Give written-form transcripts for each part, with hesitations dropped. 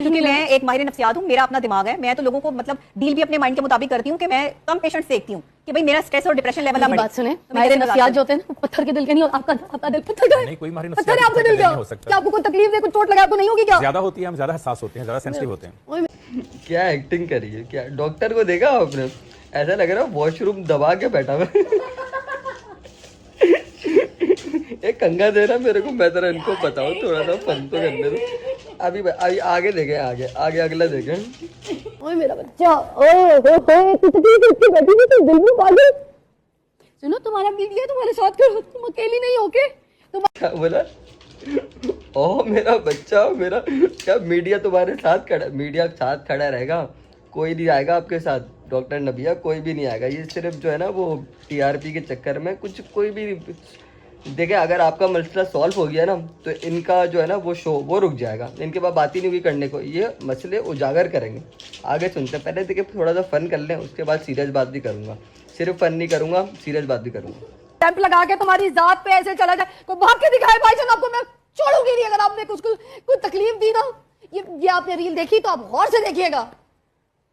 क्योंकि मैं एक माहिर नफ्सियात हूँ, मेरा अपना दिमाग है, मैं तो लोगों को मतलब डील भी अपने माइंड के मुताबिक करती हूँ कि मैं कम पेशेंट्स देखती हूँ कि भाई मेरा स्ट्रेस और डिप्रेशन लेवल ना बढ़े। बात सुने, माहिर नफ्सियात जो होते हैं ना, पत्थर के दिल के नहीं होते। आपका दिल पत्थर का है। नहीं, कोई माहिर पत्थर नफ्सियात है आपका दिल नहीं क्या? हो सकता। क्या आपको कोई तकलीफ दे, कुछ चोट लगा, आपको नहीं होगी क्या? ज्यादा होती है, हम ज्यादा हसास होते हैं, ज्यादा सेंसिटिव होते हैं। क्या एक्टिंग करी है, क्या डॉक्टर को देखा आपने? ऐसा लग रहा है वॉशरूम दबा के बैठा हुआ एक कंगा दे रहा मेरे को, मैं जरा इनको बताऊं, थोड़ा सा फन तो करने दो। अभी आगे देखे, आगे अगला देखे। ओए मेरा बच्चा, ओए तू बैठी थी, तू दिल में पागल। सुनो, तुम्हारा मीडिया तुम्हारे साथ कर, तुम अकेली नहीं हो के। तुम क्या बोला? ओ मेरा बच्चा, मेरा क्या मीडिया तुम्हारे साथ खड़ा? मीडिया साथ खड़ा रहेगा, कोई नहीं आएगा आपके साथ। डॉक्टर नबिया कोई भी नहीं आएगा। ये सिर्फ जो है ना वो टीआरपी के चक्कर में कुछ कोई भी देखे। अगर आपका मसला सॉल्व हो गया ना तो इनका जो है ना वो शो वो रुक जाएगा, इनके पास बात ही नहीं हुई करने को। ये मसले उजागर करेंगे। आगे सुनते हैं, पहले देखिए थोड़ा सा फन कर लें, उसके बाद सीरियस बात भी करूंगा। सिर्फ फन नहीं करूंगा, सीरियस बात भी करूंगा। कैंप लगा के तुम्हारी जात पे ऐसे चला जाए, कोई भाग के दिखाए भाईजान, आपको मैं छोड़ूंगी नहीं। अगर आपने कुछ कोई तकलीफ दी ना, ये आपने रील देखी तो आप गौर से देखिएगा।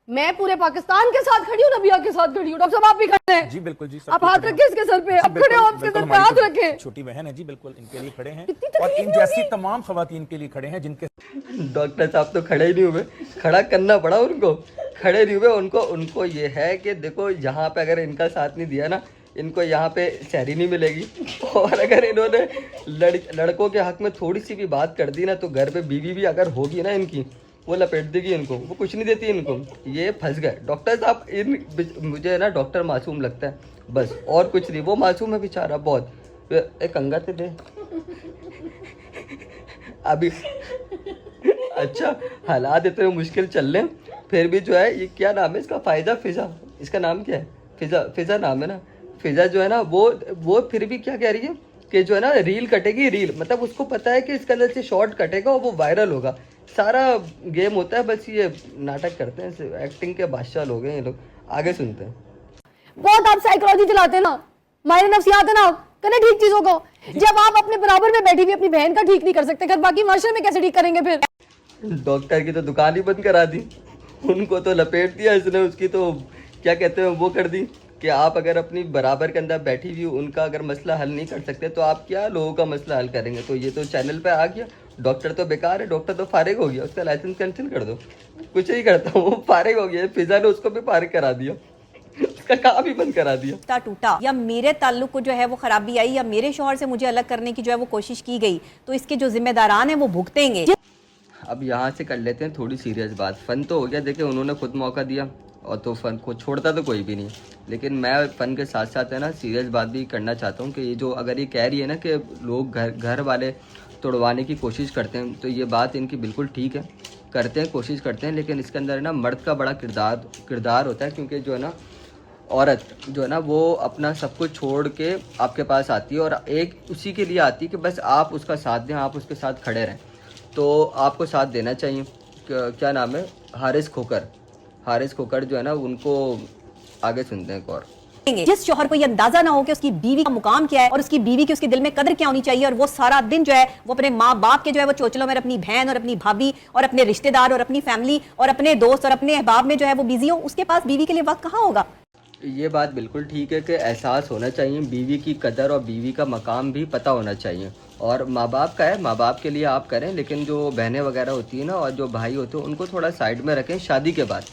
मैं पूरे पाकिस्तान के साथ खड़ी हूँ, नबिया के साथ खड़ी हूँ। डॉक्टर साहब आप भी खड़े हैं। जी बिल्कुल जी। आप हाथ रखे इसके सर पे, आप खड़े हो, आपके सर पे हाथ रखे। छोटी बहन है जी, बिल्कुल इनके लिए खड़े हैं और इन जैसी तमाम खवातीन के लिए खड़े हैं जिनके डॉक्टर साहब तो खड़े ही नहीं हुए, खड़ा करना पड़ा उनको। खड़े नहीं हुए, उनको ये है कि देखो यहाँ पे अगर इनका साथ नहीं दिया ना, इनको यहाँ पे शहरी नहीं मिलेगी। और अगर इन्होंने लड़कों के हक में थोड़ी सी भी बात कर दी ना तो घर पे बीवी भी अगर होगी ना इनकी, वो लपेट देगी इनको, वो कुछ नहीं देती इनको। ये फंस गए डॉक्टर साहब। मुझे ना डॉक्टर मासूम लगता है बस, और कुछ नहीं। वो मासूम है बेचारा बहुत। एक कंगा ते दे अभी। अच्छा, हालात इतने मुश्किल चल रहे हैं फिर भी जो है, ये क्या नाम है इसका? फिजा, इसका नाम क्या है? फिजा नाम है ना। फिजा जो है ना वो फिर भी क्या कह रही है कि जो है ना रील कटेगी। रील मतलब उसको पता है कि इसके अंदर से शॉर्ट कटेगा और वो वायरल होगा। सारा गेम होता है, बस ये नाटक करते हैं। एक्टिंग के बादशाह लोग हैं ये लोग। आगे सुनते हैं। बहुत आप साइकोलॉजी चलाते हैं ना, माहिर नफ्सियात है ना, करें ठीक चीजों को। जब आप अपने बराबर में बैठी हुई अपनी बहन का ठीक नहीं कर सकते, फिर बाकी माशरे में कैसे ठीक करेंगे? फिर डॉक्टर की तो दुकान ही बंद करा दी, उनको तो लपेट दिया इसने। उसकी तो क्या कहते हैं वो कर दी कि आप अगर अपनी बराबर के अंदर बैठी हुई उनका अगर मसला हल नहीं कर सकते तो आप क्या लोगों का मसला हल करेंगे? तो ये तो चैनल पे आ गया। डॉक्टर तो बेकार है, डॉक्टर तो फारिग हो गया, उसका लाइसेंस कैंसिल कर दो। कुछ नहीं करता, वो फारिग हो गया। फिजा ने उसको भी फारिग करा दिया, उसका काम भी बंद करा दिया। टूटा या मेरे ताल्लुक को जो है वो खराबी आई या मेरे शौहर से मुझे अलग करने की जो है वो कोशिश की गई, तो इसके जो जिम्मेदारान हैं वो भुगतेंगे। अब यहाँ से कर लेते हैं थोड़ी सीरियस बात। फन तो हो गया, देखिए उन्होंने खुद मौका दिया और तो फन को छोड़ता तो कोई भी नहीं। लेकिन मैं फन के साथ साथ है ना सीरियस बात भी करना चाहता हूँ कि ये जो अगर ये कह रही है ना कि लोग घर वाले तोड़वाने की कोशिश करते हैं, तो ये बात इनकी बिल्कुल ठीक है, करते हैं, कोशिश करते हैं। लेकिन इसके अंदर है ना मर्द का बड़ा किरदार होता है, क्योंकि जो है ना औरत जो है ना वो अपना सब कुछ छोड़ के आपके पास आती है और एक उसी के लिए आती है कि बस आप उसका साथ दें, आप उसके साथ खड़े रहें। तो आपको साथ देना चाहिए। क्या नाम है? हारिस खोकर जो है ना, उनको आगे सुनते हैं। और जिस शौहर को ये अंदाजा ना हो कि उसकी बीवी का मुकाम क्या है और उसकी बीवी की उसके दिल में कदर क्या होनी चाहिए, और वो सारा दिन जो है वो अपने माँ बाप के जो है वो चोचलों में, अपनी बहन और अपनी भाभी और अपने रिश्तेदार और अपनी फैमिली और अपने दोस्त और अपने अहबाब में जो है वो बिजी हो, उसके पास बीवी के लिए वक्त कहाँ होगा? ये बात बिल्कुल ठीक है कि एहसास होना चाहिए, बीवी की कदर और बीवी का मकाम भी पता होना चाहिए। और माँ बाप का है, माँ बाप के लिए आप करें, लेकिन जो बहनें वगैरह होती है ना और जो भाई होते हैं उनको थोड़ा साइड में रखें शादी के बाद।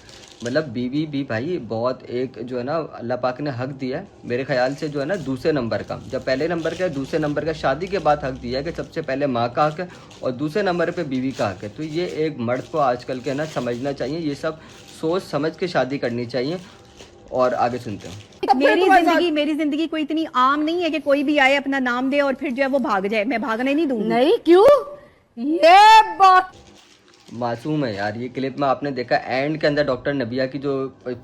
मतलब बीवी भी भाई बहुत एक जो है ना अल्लाह पाक ने हक दिया है मेरे ख्याल से, जो है ना दूसरे नंबर का। जब पहले नंबर का है, दूसरे नंबर का शादी के बाद हक दिया है कि सबसे पहले माँ का हक है और दूसरे नंबर पे बीवी का हक है। तो ये एक मर्द को आजकल के ना समझना चाहिए, ये सब सोच समझ के शादी करनी चाहिए। और आगे सुनते हैं। मेरी जिंदगी कोई इतनी आम नहीं है कि कोई भी आए अपना नाम दे और फिर जो है वो भाग जाए। मैं भागने नहीं दूंगी। नहीं, क्यों? ये बात मासूम है यार। ये क्लिप में आपने देखा एंड के अंदर डॉक्टर नबिया की जो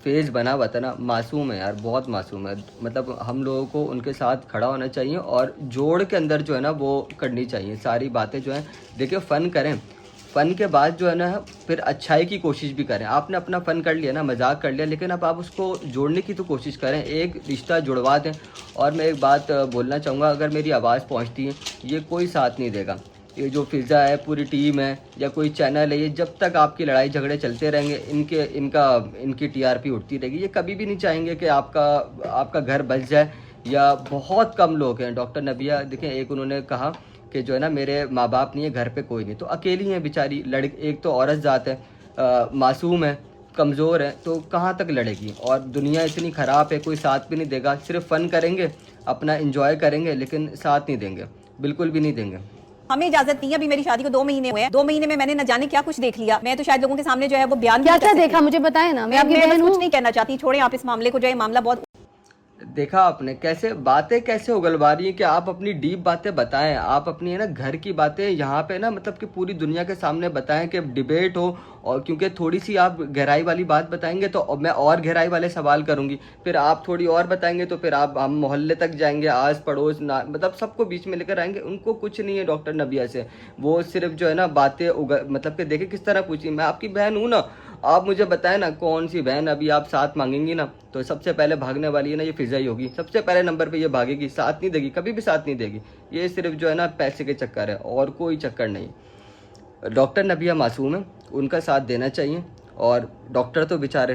फेस बना हुआ था ना, मासूम है यार, बहुत मासूम है। मतलब हम लोगों को उनके साथ खड़ा होना चाहिए और जोड़ के अंदर जो है ना वो करनी चाहिए सारी बातें जो है। देखिए फन करें, फन के बाद जो है ना फिर अच्छाई की कोशिश भी करें। आपने अपना फन कर लिया ना, मजाक कर लिया, लेकिन अब आप उसको जोड़ने की तो कोशिश करें, एक रिश्ता जुड़वा दें। और मैं एक बात बोलना चाहूँगा, अगर मेरी आवाज़ पहुँचती है, ये कोई साथ नहीं देगा। ये जो फिज़ा है, पूरी टीम है या कोई चैनल है, ये जब तक आपकी लड़ाई झगड़े चलते रहेंगे, इनकी टीआरपी उठती रहेगी। ये कभी भी नहीं चाहेंगे कि आपका घर बच जाए। या बहुत कम लोग हैं, डॉक्टर नबिया देखें, एक उन्होंने कहा कि जो है ना मेरे माँ बाप नहीं है, घर पे कोई नहीं, तो अकेली हैं बेचारी लड़की। एक तो औरत ज़ात है, मासूम है, कमज़ोर है, तो कहाँ तक लड़ेगी। और दुनिया इतनी ख़राब है, कोई साथ भी नहीं देगा, सिर्फ फ़न करेंगे, अपना इंजॉय करेंगे, लेकिन साथ नहीं देंगे, बिल्कुल भी नहीं देंगे। हमें इजाजत नहीं है। अभी मेरी शादी को 2 महीने हुए हैं। 2 महीने में मैंने न जाने क्या कुछ देख लिया। मैं तो शायद लोगों के सामने जो है वो बयान क्या नहीं कर क्या सकती। देखा मुझे बताएं ना, मैं आपकी मैं बहन कुछ हूँ। नहीं कहना चाहती, छोड़ें आप इस मामले को, जो है मामला बहुत देखा आपने कैसे बातें कैसे उगलवा रही है कि आप अपनी डीप बातें बताएं, आप अपनी है ना घर की बातें यहाँ पे ना मतलब कि पूरी दुनिया के सामने बताएं कि डिबेट हो। और क्योंकि थोड़ी सी आप गहराई वाली बात बताएंगे तो मैं और गहराई वाले सवाल करूंगी, फिर आप थोड़ी और बताएंगे तो फिर हम मोहल्ले तक जाएंगे, आस पड़ोस ना मतलब सबको बीच में लेकर आएंगे। उनको कुछ नहीं है डॉक्टर नबिया से, वो सिर्फ जो है ना बातें मतलब कि देखिए किस तरह पूछी, मैं आपकी बहन हूँ ना, आप मुझे बताएं ना कौन सी बहन अभी आप साथ मांगेंगी ना तो सबसे पहले भागने वाली है ना ये फिजा ही होगी, सबसे पहले नंबर पे ये भागेगी, साथ नहीं देगी, कभी भी साथ नहीं देगी। ये सिर्फ जो है ना पैसे के चक्कर है और कोई चक्कर नहीं। डॉक्टर नबिया मासूम है, उनका साथ देना चाहिए। और डॉक्टर तो बेचारे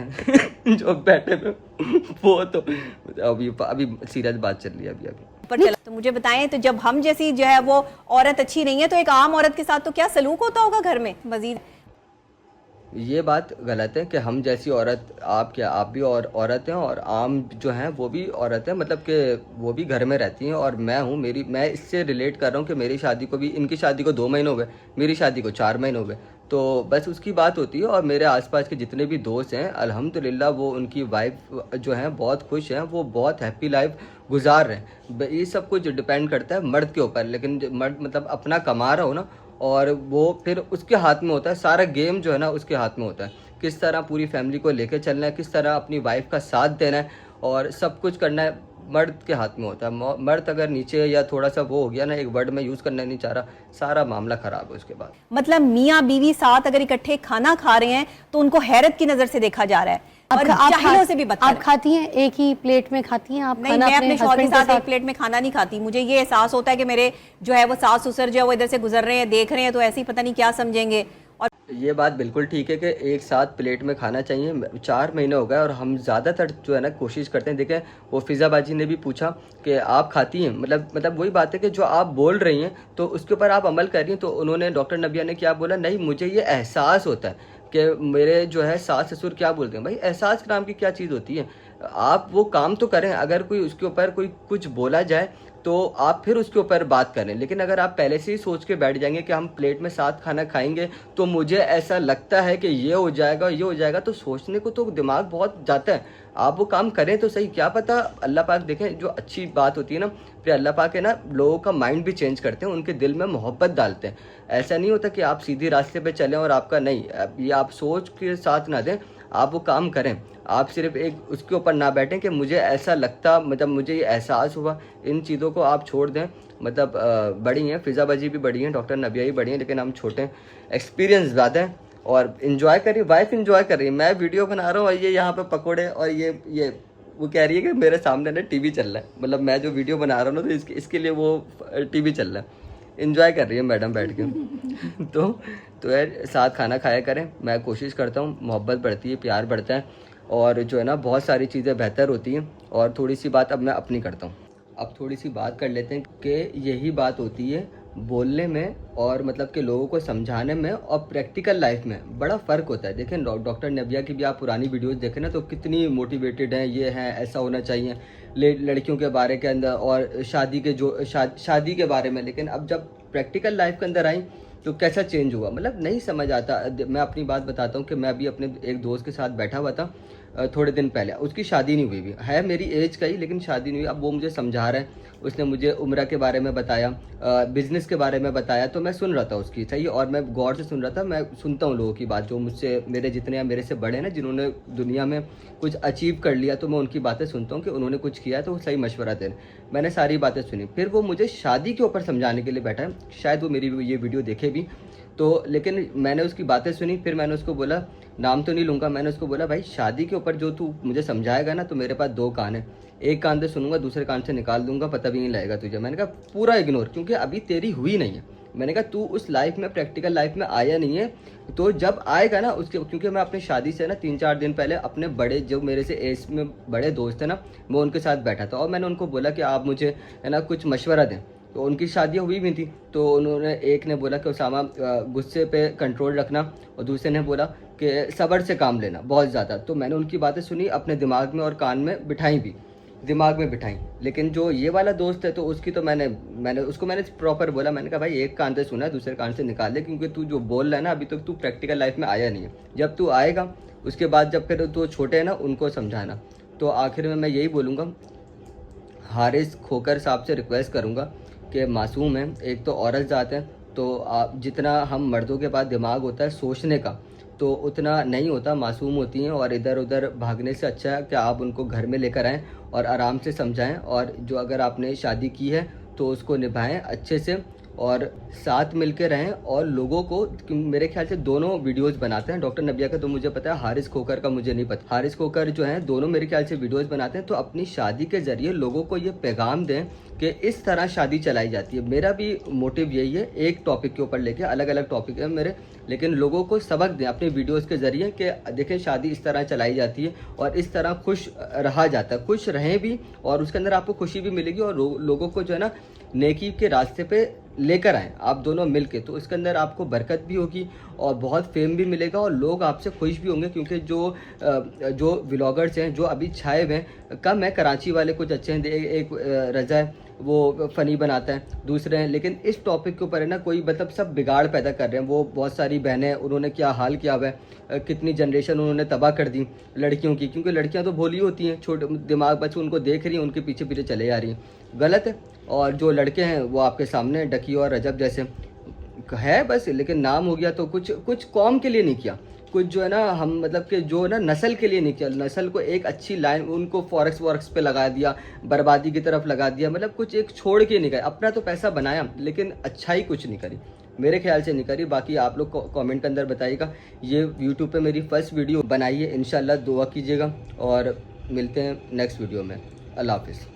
जो बैठे हुए वो तो अभी सीरियस बात चल रही है अभी ऊपर चला। तो मुझे बताएं, तो जब हम जैसी जो है वो औरत अच्छी नहीं है तो एक आम औरत के साथ तो क्या सलूक होता होगा घर में मजीद। ये बात गलत है कि हम जैसी औरत, आप भी और औरत हैं और आम जो हैं वो भी औरत हैं, मतलब कि वो भी घर में रहती हैं। और मैं इससे रिलेट कर रहा हूँ कि मेरी शादी को भी, इनकी शादी को 2 महीने हो गए, मेरी शादी को 4 महीने हो गए, तो बस उसकी बात होती है। और मेरे आसपास के जितने भी दोस्त हैं अल्हम्दुलिल्लाह वो उनकी वाइफ जो हैं बहुत खुश हैं, वो बहुत हैप्पी लाइफ गुजार रहे हैं। ये सब कुछ डिपेंड करता है मर्द के ऊपर, लेकिन मर्द मतलब अपना कमा रहा हो ना, और वो फिर उसके हाथ में होता है, सारा गेम जो है ना उसके हाथ में होता है, किस तरह पूरी फैमिली को लेकर चलना है, किस तरह अपनी वाइफ का साथ देना है, और सब कुछ करना है मर्द के हाथ में होता है। मर्द अगर नीचे या थोड़ा सा वो हो गया ना, एक वर्ड में यूज़ करना नहीं चाह रहा, सारा मामला ख़राब है उसके बाद। मतलब मियाँ बीवी साथ अगर इकट्ठे खाना खा रहे हैं तो उनको हैरत की नज़र से देखा जा रहा है, और जाहिलों से भी बदतर आप है। खाती हैं, एक ही प्लेट में खाती हैं आप? नहीं, खाना मैं अपने शौहर के husband साथ एक प्लेट में खाना नहीं खाती। मुझे ये एहसास होता है कि मेरे जो है वो सास ससुर जो है वो इधर से गुजर रहे हैं, देख रहे हैं, तो ऐसे ही पता नहीं क्या समझेंगे। और ये बात बिल्कुल ठीक है कि एक साथ प्लेट में खाना चाहिए। 4 महीने हो गए और हम ज़्यादातर जो है ना कोशिश करते हैं। देखें, वो फिज़ाबाजी ने भी पूछा कि आप खाती हैं, मतलब वही बात है कि जो आप बोल रही हैं तो उसके ऊपर आप अमल कर रही हैं। तो उन्होंने, डॉक्टर नबिया ने क्या बोला, नहीं मुझे ये एहसास होता है कि मेरे जो है सास ससुर क्या बोलते हैं। भाई एहसास नाम की क्या चीज़ होती है, आप वो काम तो करें। अगर कोई उसके ऊपर कोई कुछ बोला जाए तो आप फिर उसके ऊपर बात करें, लेकिन अगर आप पहले से ही सोच के बैठ जाएंगे कि हम प्लेट में साथ खाना खाएंगे तो मुझे ऐसा लगता है कि ये हो जाएगा, तो सोचने को तो दिमाग बहुत जाता है। आप वो काम करें तो सही, क्या पता अल्लाह पाक, देखें जो अच्छी बात होती है ना, फिर अल्लाह पाक है ना लोगों का माइंड भी चेंज करते हैं, उनके दिल में मोहब्बत डालते हैं। ऐसा नहीं होता कि आप सीधी रास्ते पे चलें और आपका नहीं, ये आप सोच के साथ ना दें, आप वो काम करें। आप सिर्फ एक उसके ऊपर ना बैठें कि मुझे ऐसा लगता, मतलब मुझे ये एहसास हुआ। इन चीज़ों को आप छोड़ दें। मतलब बड़ी हैं, फिज़ाबाजी भी बड़ी हैं, डॉक्टर नबिया ही बड़ी हैं, लेकिन हम छोटे हैं, एक्सपीरियंस ज़्यादा है। और इन्जॉय करिए, वाइफ इन्जॉय कर रही है, मैं वीडियो बना रहा हूँ और ये यहाँ पे पकोड़े, और ये वो कह रही है कि मेरे सामने ना टीवी चल रहा है, मतलब मैं जो वीडियो बना रहा हूँ ना तो इसके लिए वो टीवी चल रहा है, इंजॉय कर रही है मैडम बैठ के। तो यार साथ खाना खाया करें। मैं कोशिश करता हूँ, मोहब्बत बढ़ती है, प्यार बढ़ता है, और जो है ना बहुत सारी चीज़ें बेहतर होती हैं। और थोड़ी सी बात अब मैं अपनी करता हूँ, अब थोड़ी सी बात कर लेते हैं कि यही बात होती है बोलने में और मतलब कि लोगों को समझाने में और प्रैक्टिकल लाइफ में बड़ा फ़र्क होता है। देखें डॉक्टर नबिया की भी आप पुरानी वीडियोस देखें ना तो कितनी मोटिवेटेड हैं, ये हैं, ऐसा होना चाहिए लड़कियों के बारे के अंदर और शादी के बारे में। लेकिन अब जब प्रैक्टिकल लाइफ के अंदर आई तो कैसा चेंज हुआ, मतलब नहीं समझ आता। मैं अपनी बात बताता हूँ कि मैं अभी अपने एक दोस्त के साथ बैठा हुआ था थोड़े दिन पहले, उसकी शादी नहीं हुई भी है, मेरी एज का ही, लेकिन शादी नहीं हुई। अब वो मुझे समझा रहा है, उसने मुझे उम्र के बारे में बताया, बिज़नेस के बारे में बताया, तो मैं सुन रहा था उसकी, सही, और मैं गौर से सुन रहा था। मैं सुनता हूँ लोगों की बात, जो मुझसे मेरे जितने मेरे से बड़े हैं ना, जिन्होंने दुनिया में कुछ अचीव कर लिया, तो मैं उनकी बातें सुनता हूँ कि उन्होंने कुछ किया है तो वो सही मशवरा दे। मैंने सारी बातें सुनी, फिर वो मुझे शादी के ऊपर समझाने के लिए बैठा है, शायद वो मेरी ये वीडियो देखे भी तो, लेकिन मैंने उसकी बातें सुनी। फिर मैंने उसको बोला, नाम तो नहीं लूँगा, मैंने उसको बोला भाई शादी के ऊपर जो तू मुझे समझाएगा ना तो मेरे पास 2 कान है, एक कान से सुनूंगा, दूसरे कान से निकाल दूंगा, पता भी नहीं लगेगा तुझे। मैंने कहा पूरा इग्नोर, क्योंकि अभी तेरी हुई नहीं है, मैंने कहा तू उस लाइफ में, प्रैक्टिकल लाइफ में आया नहीं है, तो जब आएगा ना उसके, क्योंकि मैं अपनी शादी से ना 3-4 दिन पहले अपने बड़े, जो मेरे से एज में बड़े दोस्त हैं ना, मैं उनके साथ बैठा था और मैंने उनको बोला कि आप मुझे है ना कुछ मशवरा दें। तो उनकी शादियाँ हुई भी थी, तो उन्होंने, एक ने बोला कि उसामा गुस्से पे कंट्रोल रखना, और दूसरे ने बोला कि सब्र से काम लेना बहुत ज़्यादा। तो मैंने उनकी बातें सुनी, अपने दिमाग में और कान में बिठाई भी, दिमाग में बिठाई। लेकिन जो ये वाला दोस्त है तो उसकी तो मैंने उसको प्रॉपर बोला, मैंने कहा भाई एक कान से सुना है, दूसरे कान से निकाल दे, क्योंकि तू जो बोल रहा है ना अभी तक तू प्रैक्टिकल लाइफ में आया नहीं है। जब तू आएगा उसके बाद, जब फिर तू छोटे है ना उनको समझाना। तो आखिर में मैं यही बोलूँगा, हारिस खोकर साहब से रिक्वेस्ट करूँगा कि मासूम है, एक तो औरत ज़ात है, तो आप जितना हम मर्दों के पास दिमाग होता है सोचने का, तो उतना नहीं होता, मासूम होती हैं, और इधर उधर भागने से अच्छा है कि आप उनको घर में लेकर आएँ और आराम से समझाएं, और जो अगर आपने शादी की है तो उसको निभाएं अच्छे से और साथ मिलकर रहें। और लोगों को, मेरे ख्याल से दोनों वीडियोस बनाते हैं, डॉक्टर नबिया का तो मुझे पता है, हारिस खोकर का मुझे नहीं पता। हारिस खोकर जो है दोनों मेरे ख्याल से वीडियोस बनाते हैं, तो अपनी शादी के ज़रिए लोगों को ये पैगाम दें कि इस तरह शादी चलाई जाती है। मेरा भी मोटिव यही है, एक टॉपिक के ऊपर लेके, अलग अलग टॉपिक है मेरे, लेकिन लोगों को सबक दें अपने वीडियोस के ज़रिए कि देखें शादी इस तरह चलाई जाती है और इस तरह खुश रहा जाता है, खुश रहें भी, और उसके अंदर आपको खुशी भी मिलेगी, और लोगों को जो है ना नेकी के रास्ते पे लेकर आएँ आप दोनों मिलके, तो इसके अंदर आपको बरकत भी होगी और बहुत फेम भी मिलेगा, और लोग आपसे खुश भी होंगे। क्योंकि जो व्लॉगर्स हैं जो अभी छाए हुए हैं, कम है, कराची वाले कुछ अच्छे हैं, एक रजा है वो फ़नी बनाता है, दूसरे हैं, लेकिन इस टॉपिक के ऊपर है ना कोई मतलब सब बिगाड़ पैदा कर रहे हैं। वो बहुत सारी बहनें, उन्होंने क्या हाल किया हुआ है, कितनी जनरेशन उन्होंने तबाह कर दी लड़कियों की, क्योंकि लड़कियां तो भोली होती हैं, छोटे दिमाग बच्चे उनको देख रही हैं, उनके पीछे पीछे चले जा रही हैं, गलत है। और जो लड़के हैं वो आपके सामने डकी और रजब जैसे है बस, लेकिन नाम हो गया तो कुछ कौम के लिए नहीं किया, कुछ जो है ना हम मतलब कि जो ना नस्ल के लिए नहीं किया, नस्ल को एक अच्छी लाइन, उनको फॉरेक्स पे लगा दिया, बर्बादी की तरफ लगा दिया, मतलब कुछ एक छोड़ के नहीं गए, अपना तो पैसा बनाया लेकिन अच्छाई कुछ नहीं करी, मेरे ख्याल से नहीं करी। बाकी आप लोग कमेंट के अंदर बताइएगा। ये यूट्यूब पे मेरी फर्स्ट वीडियो बनाई है, इंशाल्लाह दुआ कीजिएगा, और मिलते हैं नेक्स्ट वीडियो में। अल्लाह हाफिज़।